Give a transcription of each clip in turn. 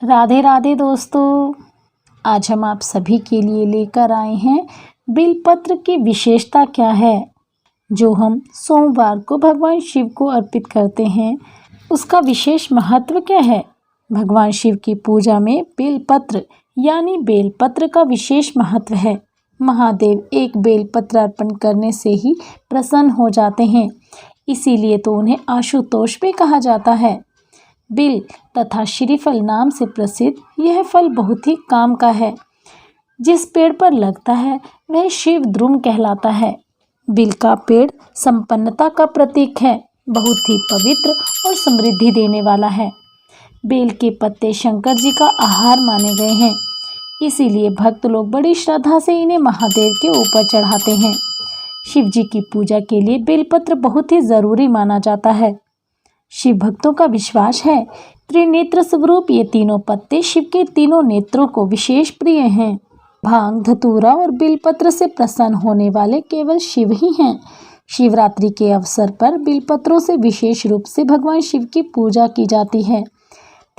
राधे राधे दोस्तों। आज हम आप सभी के लिए लेकर आए हैं बेलपत्र की विशेषता क्या है जो हम सोमवार को भगवान शिव को अर्पित करते हैं। उसका विशेष महत्व क्या है। भगवान शिव की पूजा में बेलपत्र यानी बेलपत्र का विशेष महत्व है। महादेव एक बेलपत्र अर्पण करने से ही प्रसन्न हो जाते हैं, इसीलिए तो उन्हें आशुतोष भी कहा जाता है। बिल तथा श्रीफल नाम से प्रसिद्ध यह फल बहुत ही काम का है। जिस पेड़ पर लगता है वह शिव द्रुम कहलाता है। बिल का पेड़ संपन्नता का प्रतीक है, बहुत ही पवित्र और समृद्धि देने वाला है। बेल के पत्ते शंकर जी का आहार माने गए हैं, इसीलिए भक्त लोग बड़ी श्रद्धा से इन्हें महादेव के ऊपर चढ़ाते हैं। शिव जी की पूजा के लिए बेलपत्र बहुत ही जरूरी माना जाता है। शिव भक्तों का विश्वास है त्रिनेत्र स्वरूप ये तीनों पत्ते शिव के तीनों नेत्रों को विशेष प्रिय हैं। भांग, धतूरा और बेलपत्र से प्रसन्न होने वाले केवल शिव ही हैं। शिवरात्रि के अवसर पर बेलपत्रों से विशेष रूप से भगवान शिव की पूजा की जाती है।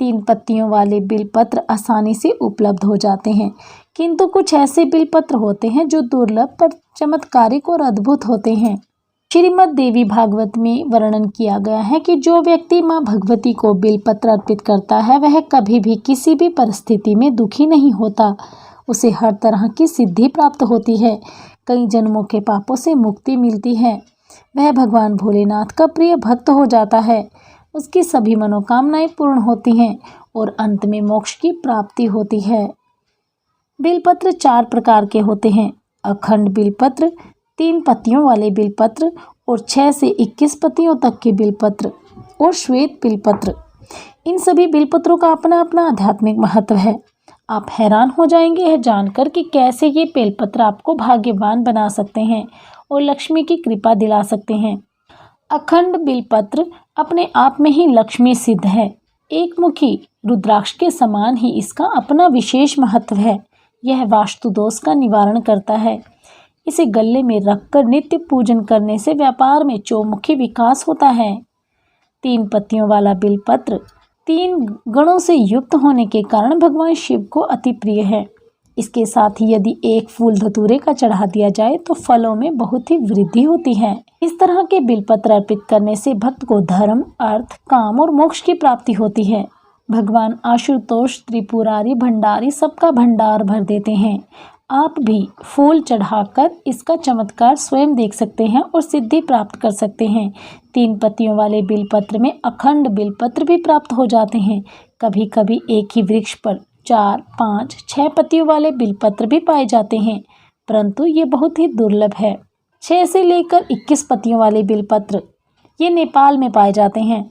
3 पत्तियों वाले बेलपत्र आसानी से उपलब्ध हो जाते हैं, किंतु कुछ ऐसे बेलपत्र होते हैं जो दुर्लभ पर चमत्कारिक और अद्भुत होते हैं। श्रीमद् देवी भागवत में वर्णन किया गया है कि जो व्यक्ति मां भगवती को बेलपत्र अर्पित करता है वह कभी भी किसी भी परिस्थिति में दुखी नहीं होता। उसे हर तरह की सिद्धि प्राप्त होती है, कई जन्मों के पापों से मुक्ति मिलती है। वह भगवान भोलेनाथ का प्रिय भक्त हो जाता है, उसकी सभी मनोकामनाएं पूर्ण होती हैं और अंत में मोक्ष की प्राप्ति होती है। बेलपत्र 4 प्रकार के होते हैं। अखंड बेलपत्र, 3 पत्तियों वाले बेलपत्र और 6 से 21 पत्तियों तक के बेलपत्र और श्वेत बेलपत्र। इन सभी बेलपत्रों का अपना अपना आध्यात्मिक महत्व है। आप हैरान हो जाएंगे यह जानकर कि कैसे ये बेलपत्र आपको भाग्यवान बना सकते हैं और लक्ष्मी की कृपा दिला सकते हैं। अखंड बेलपत्र अपने आप में ही लक्ष्मी सिद्ध है। एक मुखी रुद्राक्ष के समान ही इसका अपना विशेष महत्व है। यह वास्तु दोष का निवारण करता है। इसे गले में रखकर नित्य पूजन करने से व्यापार में चौमुखी विकास होता है। 3 पत्तियों वाला बेलपत्र 3 गणों से युक्त होने के कारण भगवान शिव को अति प्रिय है। इसके साथ ही यदि एक फूल धतूरे का चढ़ा दिया जाए तो फलों में बहुत ही वृद्धि होती है। इस तरह के बेलपत्र अर्पित करने से भक्त को धर्म, अर्थ, काम और मोक्ष की प्राप्ति होती है। भगवान आशुतोष त्रिपुरारी भंडारी सबका भंडार भर देते हैं। आप भी फूल चढ़ाकर इसका चमत्कार स्वयं देख सकते हैं और सिद्धि प्राप्त कर सकते हैं। 3 पत्तियों वाले बेलपत्र में अखंड बेलपत्र भी प्राप्त हो जाते हैं। कभी कभी एक ही वृक्ष पर 4, 5, 6 पत्तियों वाले बेलपत्र भी पाए जाते हैं, परंतु ये बहुत ही दुर्लभ है। 6 से लेकर 21 पत्तियों वाले बेलपत्र ये नेपाल में पाए जाते हैं,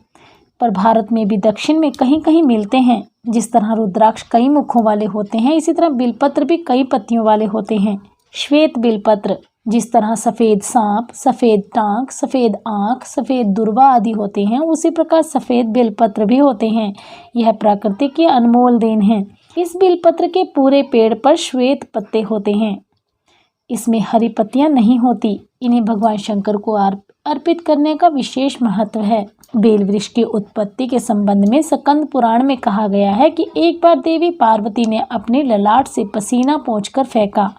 पर भारत में भी दक्षिण में कहीं कहीं मिलते हैं। जिस तरह रुद्राक्ष कई मुखों वाले होते हैं, इसी तरह बेलपत्र भी कई पत्तियों वाले होते हैं। श्वेत बेलपत्र जिस तरह सफ़ेद सांप, सफ़ेद टांग, सफ़ेद आँख, सफ़ेद दुर्वा आदि होते हैं, उसी प्रकार सफ़ेद बेलपत्र भी होते हैं। यह प्रकृति की अनमोल देन है। इस बेलपत्र के पूरे पेड़ पर श्वेत पत्ते होते हैं। इसमें हरी पत्तियां नहीं होती। इन्हें भगवान शंकर को अर्पित करने का विशेष महत्व है। बेल वृक्ष की उत्पत्ति के संबंध में स्कंद पुराण में कहा गया है कि एक बार देवी पार्वती ने अपने ललाट से पसीना पोंछकर फेंका,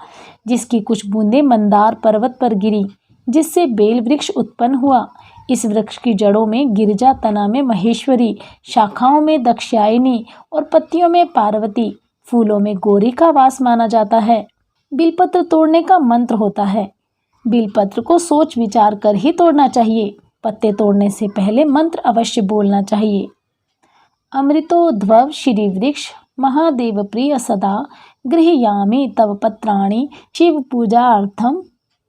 जिसकी कुछ बूंदें मंदार पर्वत पर गिरी, जिससे बेल वृक्ष उत्पन्न हुआ। इस वृक्ष की जड़ों में गिरिजा, तना में महेश्वरी, शाखाओं में दक्षायनी और पत्तियों में पार्वती, फूलों में गौरी का वास माना जाता है। बेलपत्र तोड़ने का मंत्र होता है। बेलपत्र को सोच विचार कर ही तोड़ना चाहिए। पत्ते तोड़ने से पहले मंत्र अवश्य बोलना चाहिए। अमृतोद्भव श्री वृक्ष महादेव प्रिय सदा गृह्यामि तव पत्राणि शिव पूजा अर्थम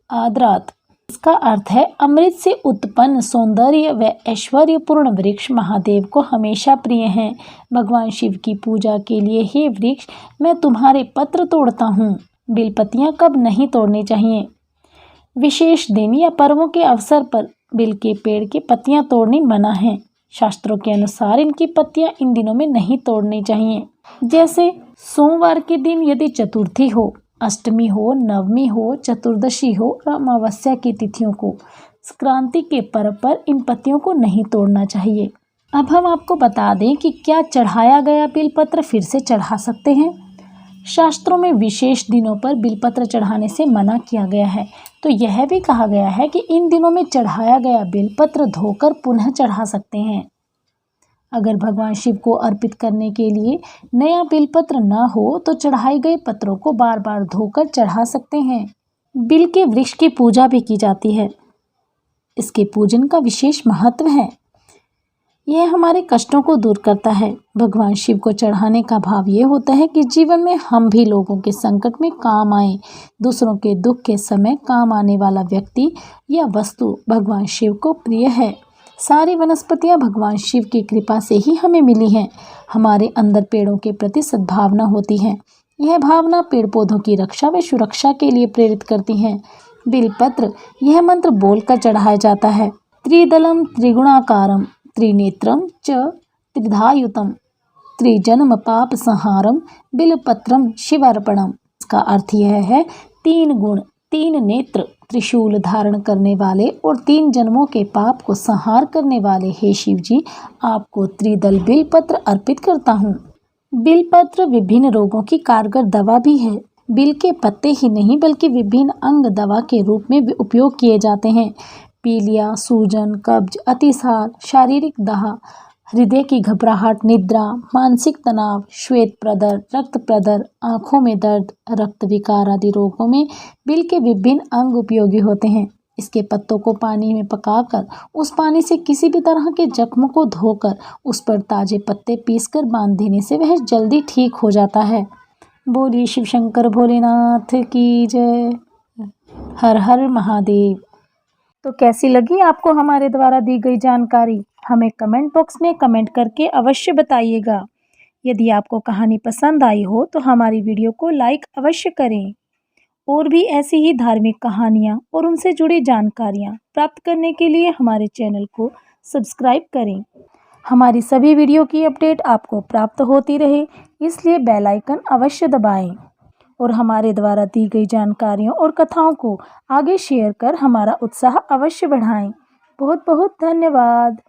आदरात। इसका अर्थ है अमृत से उत्पन्न सौंदर्य व ऐश्वर्यपूर्ण वृक्ष महादेव को हमेशा प्रिय हैं। भगवान शिव की पूजा के लिए हे वृक्ष मैं तुम्हारे पत्र तोड़ता हूँ। बेलपत्तियाँ कब नहीं तोड़नी चाहिए। विशेष दिन या पर्वों के अवसर पर बेल के पेड़ की पत्तियां तोड़नी मना है। शास्त्रों के अनुसार इनकी पत्तियां इन दिनों में नहीं तोड़नी चाहिए। जैसे सोमवार के दिन यदि चतुर्थी हो, अष्टमी हो, नवमी हो, चतुर्दशी हो और अमावस्या की तिथियों को, संक्रांति के पर्व पर इन पत्तियों को नहीं तोड़ना चाहिए। अब हम आपको बता दें कि क्या चढ़ाया गया बिलपत्र फिर से चढ़ा सकते हैं। शास्त्रों में विशेष दिनों पर बिलपत्र चढ़ाने से मना किया गया है। तो यह भी कहा गया है कि इन दिनों में चढ़ाया गया बिलपत्र धोकर पुनः चढ़ा सकते हैं। अगर भगवान शिव को अर्पित करने के लिए नया बिलपत्र न हो तो चढ़ाए गए पत्रों को बार बार धोकर चढ़ा सकते हैं। बिल के वृक्ष की पूजा भी की जाती है। इसके पूजन का विशेष महत्व है। यह हमारे कष्टों को दूर करता है। भगवान शिव को चढ़ाने का भाव ये होता है कि जीवन में हम भी लोगों के संकट में काम आए। दूसरों के दुख के समय काम आने वाला व्यक्ति या वस्तु भगवान शिव को प्रिय है। सारी वनस्पतियां भगवान शिव की कृपा से ही हमें मिली हैं। हमारे अंदर पेड़ों के प्रति सद्भावना होती है। यह भावना पेड़ पौधों की रक्षा व सुरक्षा के लिए प्रेरित करती है। बिलपत्र यह मंत्र बोलकर चढ़ाया जाता है। त्रिदलम त्रिगुणाकारम त्रिनेत्रम च त्रिधायुतम त्रिजन्म पाप संहारम बिलपत्रम शिवार्पणम। इसका अर्थ यह है, 3 गुण, 3 नेत्र, त्रिशूल धारण करने वाले और 3 जन्मों के पाप को संहार करने वाले हे शिव जी, आपको त्रिदल बिलपत्र अर्पित करता हूँ। बिलपत्र विभिन्न रोगों की कारगर दवा भी है। बिल के पत्ते ही नहीं बल्कि विभिन्न अंग दवा के रूप में भी उपयोग किए जाते हैं। पीलिया, सूजन, कब्ज, अतिसार, शारीरिक दाह, हृदय की घबराहट, निद्रा, मानसिक तनाव, श्वेत प्रदर, रक्त प्रदर, आँखों में दर्द, रक्त विकार आदि रोगों में बिल के विभिन्न अंग उपयोगी होते हैं। इसके पत्तों को पानी में पकाकर उस पानी से किसी भी तरह के जख्म को धोकर उस पर ताजे पत्ते पीसकर बांध देने से वह जल्दी ठीक हो जाता है। बोलिए शिव शंकर भोलेनाथ की जय। हर हर महादेव। तो कैसी लगी आपको हमारे द्वारा दी गई जानकारी? हमें कमेंट बॉक्स में कमेंट करके अवश्य बताइएगा। यदि आपको कहानी पसंद आई हो तो हमारी वीडियो को लाइक अवश्य करें। और भी ऐसी ही धार्मिक कहानियाँ और उनसे जुड़ी जानकारियाँ प्राप्त करने के लिए हमारे चैनल को सब्सक्राइब करें। हमारी सभी वीडियो की अपडेट आपको प्राप्त होती रहे, इसलिए बेल आइकन अवश्य दबाएं और हमारे द्वारा दी गई जानकारियों और कथाओं को आगे शेयर कर हमारा उत्साह अवश्य बढ़ाएं। बहुत बहुत धन्यवाद।